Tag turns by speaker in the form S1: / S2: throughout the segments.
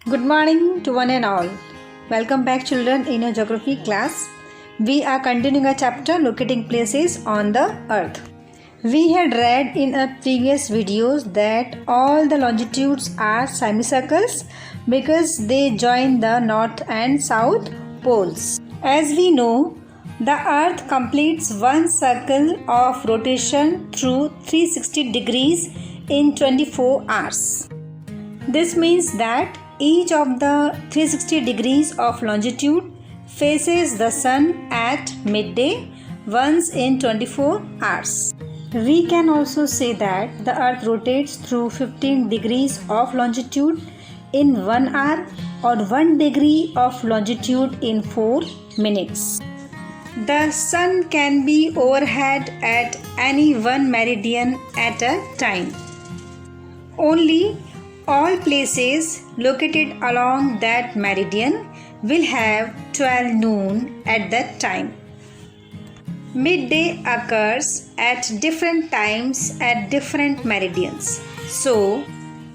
S1: Good morning to one and all. Welcome back, children, in your geography class. We are continuing a chapter locating places on the earth. We had read in a previous videos that all the longitudes are semicircles because they join the north and south poles. As we know, the earth completes one circle of rotation through 360 degrees in 24 hours. This means that each of the 360 degrees of longitude faces the sun at midday once in 24 hours. We can also say that the earth rotates through 15 degrees of longitude in 1 hour or 1 degree of longitude in 4 minutes. The sun can be overhead at any one meridian at a time. Only all places located along that meridian will have 12 noon at that time. Midday occurs at different times at different meridians. So,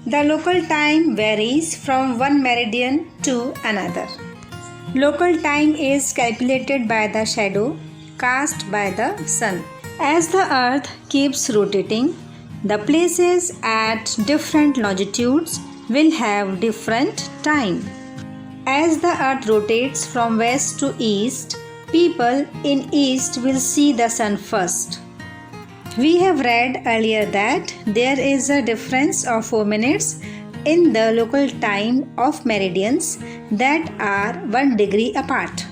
S1: the local time varies from one meridian to another. Local time is calculated by the shadow cast by the sun. As the earth keeps rotating, the places at different longitudes will have different time. As the earth rotates from west to east, people in east will see the sun first. We have read earlier that there is a difference of 4 minutes in the local time of meridians that are 1 degree apart.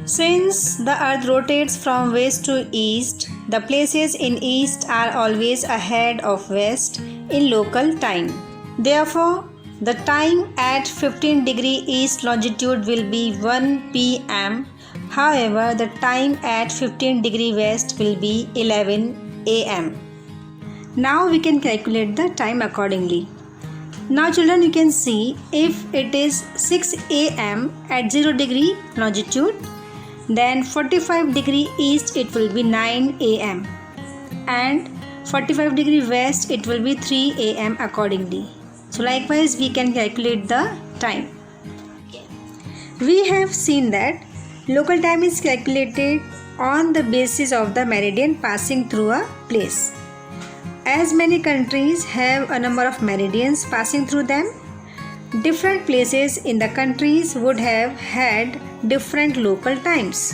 S1: Since the earth rotates from west to east, the places in east are always ahead of west in local time. Therefore, the time at 15 degree east longitude will be 1 p.m. However, the time at 15 degree west will be 11 a.m. Now we can calculate the time accordingly. Now children, you can see if it is 6 a.m. at 0 degree longitude, then 45 degree east it will be 9 a.m. and 45 degree west it will be 3 a.m. accordingly. So likewise we can calculate the time. We have seen that local time is calculated on the basis of the meridian passing through a place. As many countries have a number of meridians passing through them, different places in the countries would have had different local times.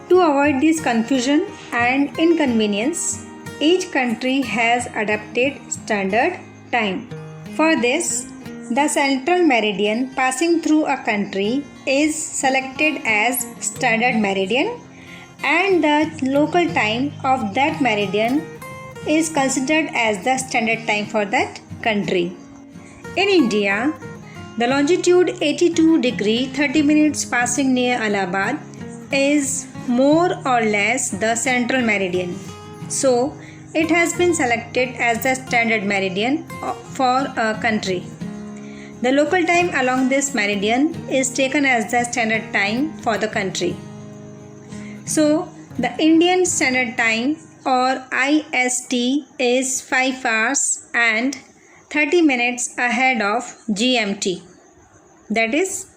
S1: To avoid this confusion and inconvenience, each country has adopted standard time. For this, the central meridian passing through a country is selected as standard meridian and the local time of that meridian is considered as the standard time for that country. In India, the longitude 82 degree 30 minutes passing near Allahabad is more or less the central meridian. So, it has been selected as the standard meridian for a country. The local time along this meridian is taken as the standard time for the country. So, the Indian Standard Time or IST is 5 hours and 30 minutes ahead of GMT, that is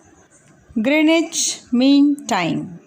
S1: Greenwich Mean Time.